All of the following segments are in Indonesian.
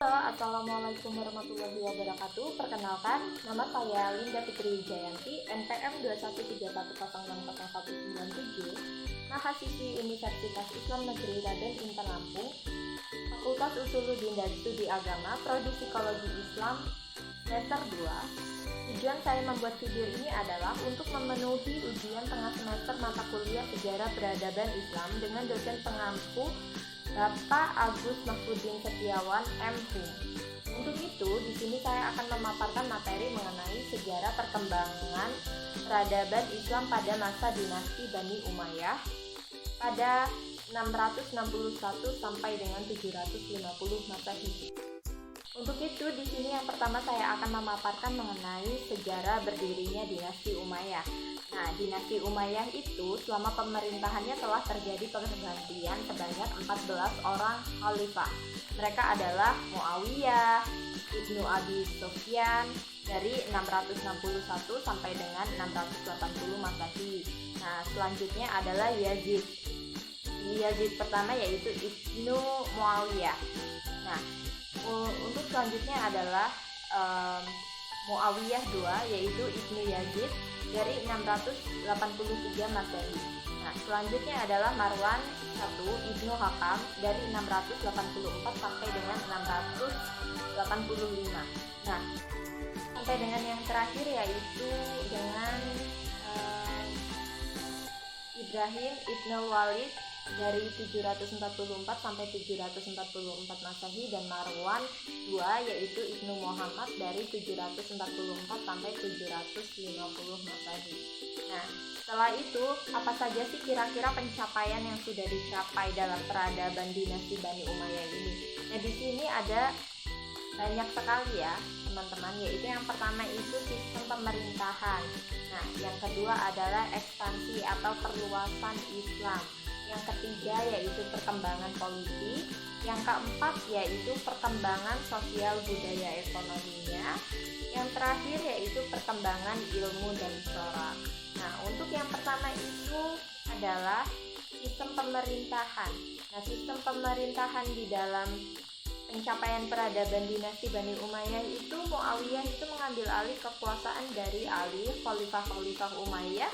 Halo, Assalamualaikum warahmatullahi wabarakatuh. Perkenalkan, nama saya Linda Fitri Wijayanti, NPM 21310600197, mahasiswi Universitas Islam Negeri Raden Intan Lampung, Fakultas Usuluddin dan Studi Agama, Prodi Psikologi Islam, semester 2. Tujuan saya membuat video ini adalah untuk memenuhi ujian tengah semester mata kuliah Sejarah Peradaban Islam dengan dosen pengampu Bapak Agus Mahfudin Setiawan, M.Hum. Untuk itu, di sini saya akan memaparkan materi mengenai sejarah perkembangan peradaban Islam pada masa dinasti Bani Umayyah pada 661 sampai dengan 750 Masehi. Untuk itu, di sini yang pertama saya akan memaparkan mengenai sejarah berdirinya dinasti Umayyah. Nah, dinasti Umayyah itu selama pemerintahannya telah terjadi pergantian sebanyak 14 orang khalifah. Mereka adalah Muawiyah, Ibnu Abi Sufyan dari 661 sampai dengan 680 Masehi. Nah, selanjutnya adalah Yazid. Yazid pertama yaitu Ibnu Muawiyah. Nah, untuk selanjutnya adalah Muawiyah II yaitu Ibnu Yazid dari 683 Masehi. Nah, selanjutnya adalah Marwan I Ibnu Hakam dari 684 sampai dengan 685. Nah, sampai dengan yang terakhir yaitu dengan Ibrahim Ibnu Walid dari 744 sampai 744 Masehi dan Marwan II yaitu Ibnu Muhammad dari 744 sampai 750 Masehi. Nah, setelah itu apa saja sih kira-kira pencapaian yang sudah dicapai dalam peradaban dinasti Bani Umayyah ini? Nah, di sini ada banyak sekali ya teman-teman, yaitu yang pertama itu sistem pemerintahan. Nah, yang kedua adalah ekspansi atau perluasan Islam. Yang ketiga yaitu perkembangan politik. Yang keempat yaitu perkembangan sosial budaya ekonominya. Yang terakhir yaitu perkembangan ilmu dan corak. Nah, untuk yang pertama itu adalah sistem pemerintahan. Nah, sistem pemerintahan di dalam pencapaian peradaban dinasti Bani Umayyah itu Muawiyah itu mengambil alih kekuasaan dari Khalifah Umayyah,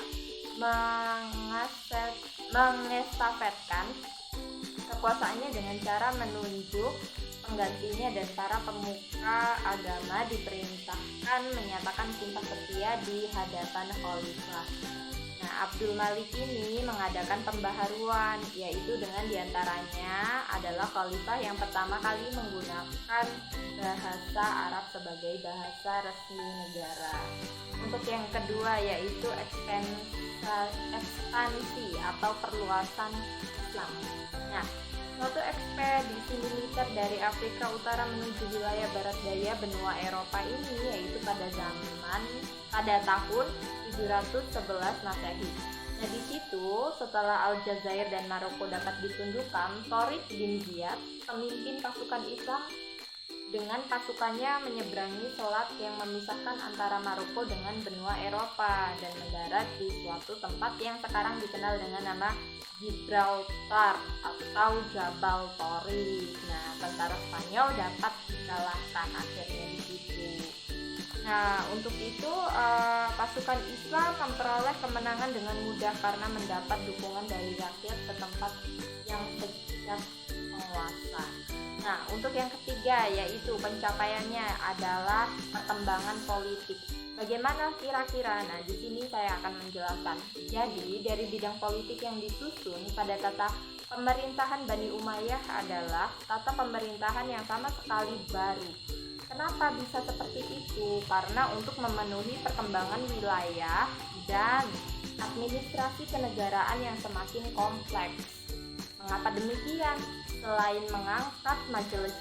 mengestafetkan kekuasaannya dengan cara menunjuk penggantinya dan para pemuka agama diperintahkan menyatakan sumpah setia di hadapan khalifah. Nah, Abdul Malik ini mengadakan pembaharuan, yaitu dengan diantaranya adalah khalifah yang pertama kali menggunakan bahasa Arab sebagai bahasa resmi negara. Untuk yang kedua yaitu ekspansi atau perluasan Islam. Nah, suatu ekspedisi militer dari Afrika Utara menuju wilayah barat daya benua Eropa ini yaitu pada tahun 711 Masehi. Nah, di situ setelah Aljazair dan Maroko dapat ditundukkan, Torik bin Ziyad, pemimpin pasukan Islam dengan pasukannya menyeberangi selat yang memisahkan antara Maroko dengan benua Eropa dan mendarat di suatu tempat yang sekarang dikenal dengan nama Gibraltar atau Jabal Torik. Nah, tentara Spanyol dapat dikalahkan akhirnya di situ. Nah, untuk itu pasukan Islam memperoleh kemenangan dengan mudah karena mendapat dukungan dari rakyat setempat yang sejak penguasa. Nah, untuk yang ketiga yaitu pencapaiannya adalah perkembangan politik. Bagaimana kira-kira? Nah, di sini saya akan menjelaskan. Jadi, dari bidang politik yang disusun pada tata pemerintahan Bani Umayyah adalah tata pemerintahan yang sama sekali baru. Kenapa bisa seperti itu? Karena untuk memenuhi perkembangan wilayah dan administrasi kenegaraan yang semakin kompleks. Mengapa demikian? Selain mengangkat majelis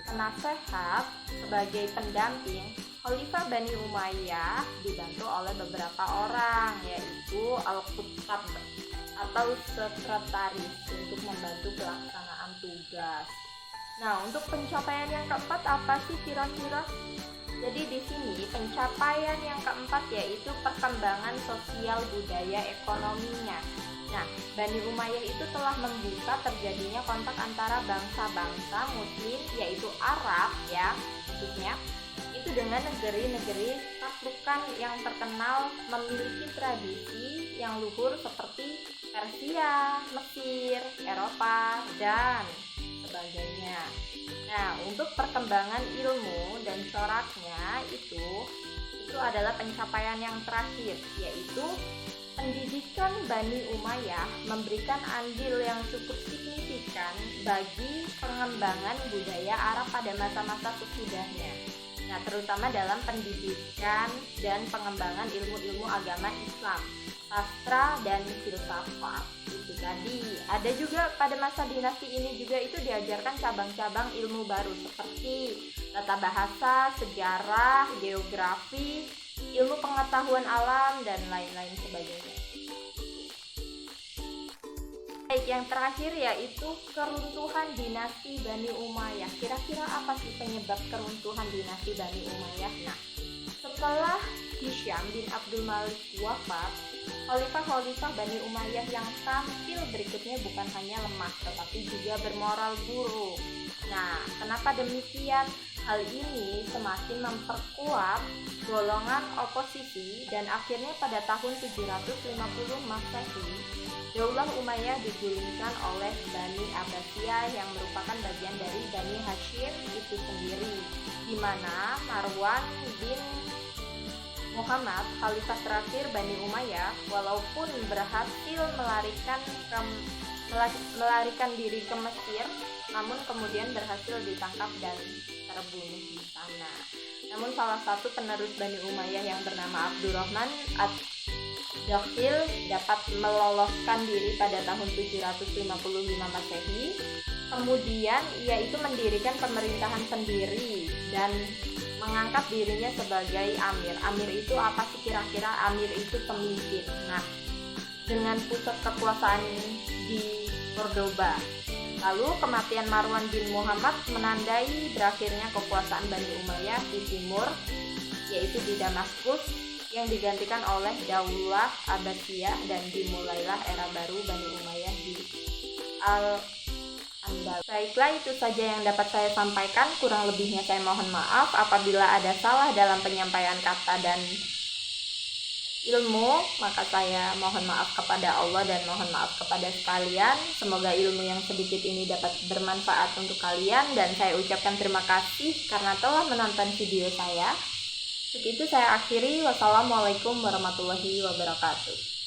penasehat sebagai pendamping, Khalifah Bani Umayyah dibantu oleh beberapa orang, yaitu Al-Kuttab atau sekretaris untuk membantu pelaksanaan tugas. Nah, untuk pencapaian yang keempat apa sih kira-kira? Jadi di sini pencapaian yang keempat yaitu perkembangan sosial budaya ekonominya. Nah, Bani Umayyah itu telah membuka terjadinya kontak antara bangsa-bangsa Muslim yaitu Arab ya khususnya itu dengan negeri-negeri taklukan yang terkenal memiliki tradisi yang luhur seperti Persia, Mesir, Eropa, dan sebagainya. Nah, untuk perkembangan ilmu dan coraknya itu adalah pencapaian yang terakhir, yaitu pendidikan Bani Umayyah memberikan andil yang cukup signifikan bagi pengembangan budaya Arab pada masa-masa sesudahnya. Nah, terutama dalam pendidikan dan pengembangan ilmu-ilmu agama Islam, sastra dan filsafat. Itu tadi. Ada juga pada masa dinasti ini juga itu diajarkan cabang-cabang ilmu baru seperti tata bahasa, sejarah, geografi, ilmu pengetahuan alam dan lain-lain sebagainya. Baik, yang terakhir yaitu keruntuhan dinasti Bani Umayyah. Kira-kira apa sih penyebab keruntuhan dinasti Bani Umayyah? Nah, setelah Hisham bin Abdul Malik wafat, khalifah-khalifah Bani Umayyah yang tampil berikutnya bukan hanya lemah tetapi juga bermoral buruk. Nah, kenapa demikian? Hal ini semakin memperkuat golongan oposisi dan akhirnya pada tahun 750 Masehi, Daulah Umayyah digulingkan oleh Bani Abbasiyah yang merupakan bagian dari Bani Hashim itu sendiri, di mana Marwan bin Muhammad, khalifah terakhir Bani Umayyah, walaupun berhasil melarikan diri ke Mesir, namun kemudian berhasil ditangkap dan terbunuh di sana. Namun salah satu penerus Bani Umayyah yang bernama Abdurrahman Ad-Dakhil dapat meloloskan diri pada tahun 755 Masehi. Kemudian ia itu mendirikan pemerintahan sendiri dan mengangkat dirinya sebagai amir. Amir itu apa sih kira-kira? Amir itu pemimpin. Nah, dengan pusat kekuasaan di Cordoba. Lalu kematian Marwan bin Muhammad menandai berakhirnya kekuasaan Bani Umayyah di timur, yaitu di Damaskus, yang digantikan oleh Daulah Abbasiyah dan dimulailah era baru Bani Umayyah di Al-Andalus. Baiklah, itu saja yang dapat saya sampaikan. Kurang lebihnya saya mohon maaf apabila ada salah dalam penyampaian kata dan ilmu, maka saya mohon maaf kepada Allah dan mohon maaf kepada sekalian. Semoga ilmu yang sedikit ini dapat bermanfaat untuk kalian dan saya ucapkan terima kasih karena telah menonton video saya. Begitu saya akhiri. Wassalamualaikum warahmatullahi wabarakatuh.